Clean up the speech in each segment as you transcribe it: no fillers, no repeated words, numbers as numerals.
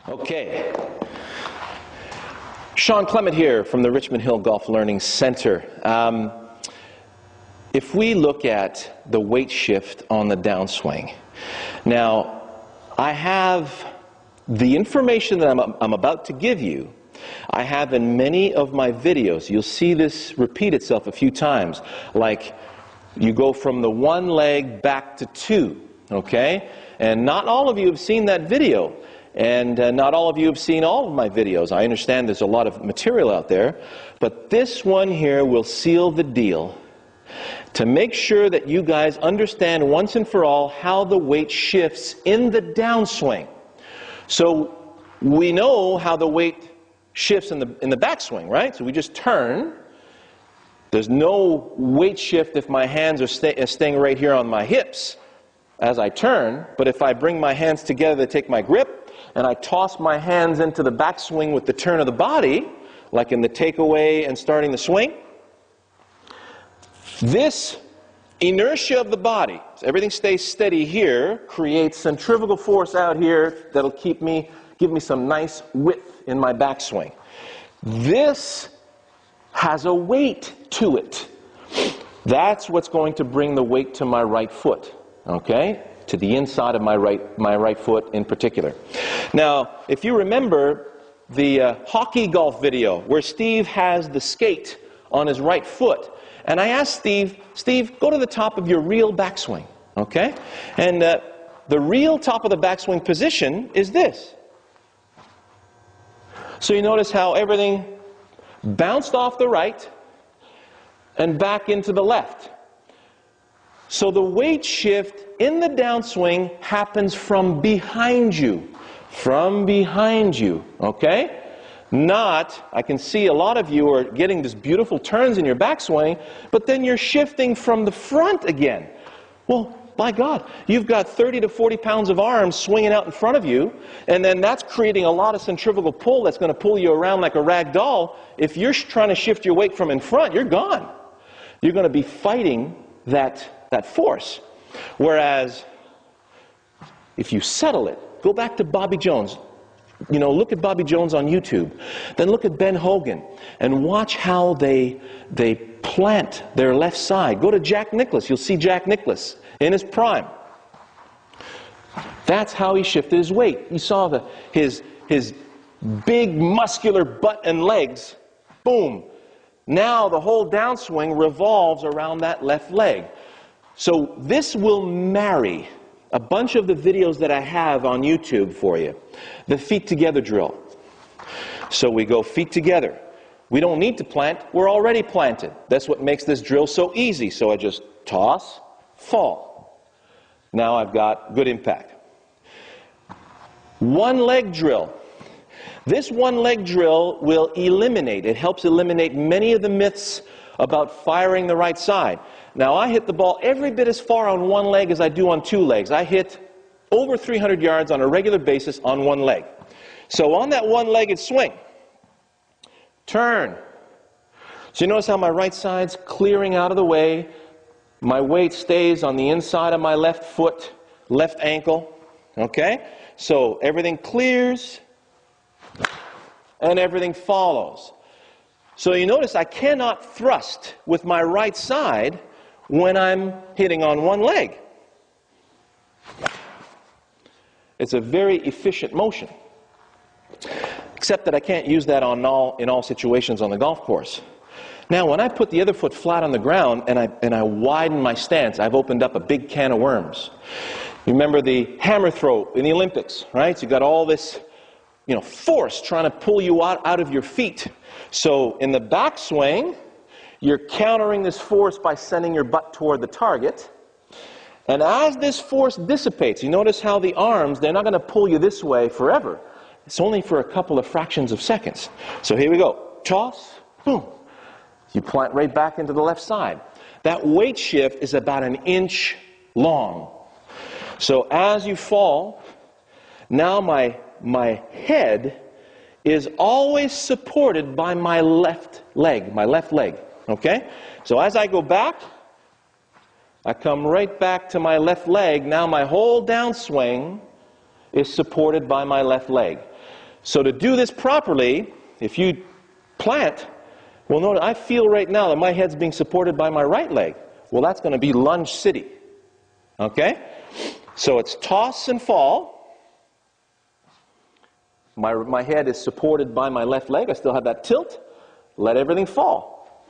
Okay. Shawn Clement here from the Richmond Hill Golf Learning Center. If we look at the weight shift on the downswing, now I have the information that I'm about to give you. I have in many of my videos. You'll see this repeat itself a few times, like you go from the one leg back to two, okay? And not all of you have seen that video. And not all of you have seen all of my videos. I understand there's a lot of material out there, but this one here will seal the deal to make sure that you guys understand once and for all how the weight shifts in the downswing. So we know how the weight shifts in the backswing, right? So we just turn. There's no weight shift if my hands are staying right here on my hips as I turn, but if I bring my hands together to take my grip, and I toss my hands into the backswing with the turn of the body, like in the takeaway and starting the swing, this inertia of the body, so everything stays steady here, creates centrifugal force out here that'll give me some nice width in my backswing. This has a weight to it. That's what's going to bring the weight to my right foot, okay? To the inside of my right foot in particular. Now, if you remember the hockey golf video where Steve has the skate on his right foot, and I asked Steve, go to the top of your real backswing, okay? And the real top of the backswing position is this. So you notice how everything bounced off the right and back into the left. So the weight shift in the downswing happens from behind you. From behind you, okay? Not, I can see a lot of you are getting these beautiful turns in your backswing, but then you're shifting from the front again. Well, by God, you've got 30 to 40 pounds of arms swinging out in front of you, and then that's creating a lot of centrifugal pull that's going to pull you around like a rag doll. If you're trying to shift your weight from in front, you're gone. You're going to be fighting that force. Whereas, if you settle it, go back to Bobby Jones. You know, look at Bobby Jones on YouTube. Then look at Ben Hogan and watch how they plant their left side. Go to Jack Nicklaus. You'll see Jack Nicklaus in his prime. That's how he shifted his weight. You saw his big muscular butt and legs. Boom. Now the whole downswing revolves around that left leg. So this will marry a bunch of the videos that I have on YouTube for you. The feet together drill. So we go feet together. We don't need to plant. We're already planted. That's what makes this drill so easy. So I just toss, fall. Now I've got good impact. One leg drill. This one leg drill will eliminate, it helps eliminate many of the myths about firing the right side. Now I hit the ball every bit as far on one leg as I do on two legs. I hit over 300 yards on a regular basis on one leg. So on that one-legged swing, turn. So you notice how my right side's clearing out of the way. My weight stays on the inside of my left foot, left ankle. Okay? So everything clears and everything follows. So you notice I cannot thrust with my right side when I'm hitting on one leg. It's a very efficient motion. Except that I can't use that in all situations on the golf course. Now when I put the other foot flat on the ground and I widen my stance, I've opened up a big can of worms. You remember the hammer throw in the Olympics, right? So you got all this, force trying to pull you out of your feet. So in the backswing, you're countering this force by sending your butt toward the target. And as this force dissipates, you notice how the arms, they're not going to pull you this way forever. It's only for a couple of fractions of seconds. So here we go. Toss, boom. You plant right back into the left side. That weight shift is about 1 inch long. So as you fall, now my head is always supported by my left leg, okay? So as I go back, I come right back to my left leg. Now my whole downswing is supported by my left leg. So to do this properly, if you plant, well, notice I feel right now that my head's being supported by my right leg. Well, that's going to be lunge city. Okay? So it's toss and fall. My head is supported by my left leg. I still have that tilt. Let everything fall.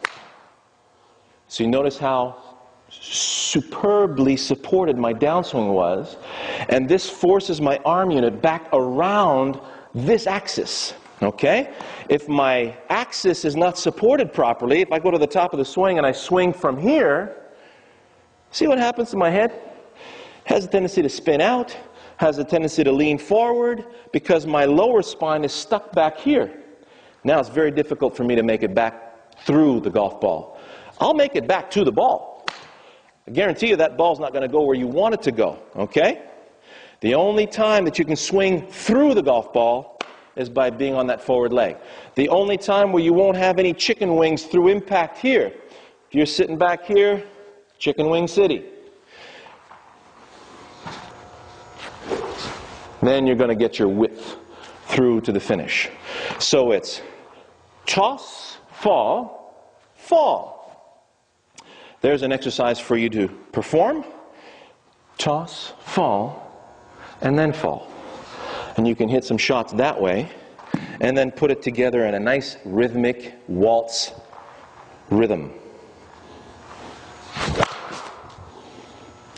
So you notice how superbly supported my downswing was. And this forces my arm unit back around this axis. Okay? If my axis is not supported properly, if I go to the top of the swing and I swing from here, see what happens to my head? Has a tendency to spin out, has a tendency to lean forward, because my lower spine is stuck back here. Now it's very difficult for me to make it back through the golf ball. I'll make it back to the ball. I guarantee you that ball's not going to go where you want it to go, okay? The only time that you can swing through the golf ball is by being on that forward leg. The only time where you won't have any chicken wings through impact here, if you're sitting back here, chicken wing city. Then you're going to get your width through to the finish. So it's toss, fall, fall. There's an exercise for you to perform. Toss, fall, and then fall. And you can hit some shots that way, and then put it together in a nice rhythmic waltz rhythm.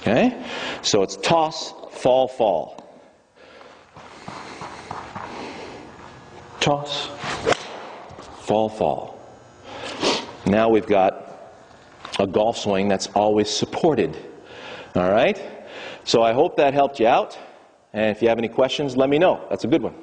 Okay? So it's toss, fall, fall. Toss, fall, fall. Now we've got a golf swing that's always supported. All right? So I hope that helped you out. And if you have any questions, let me know. That's a good one.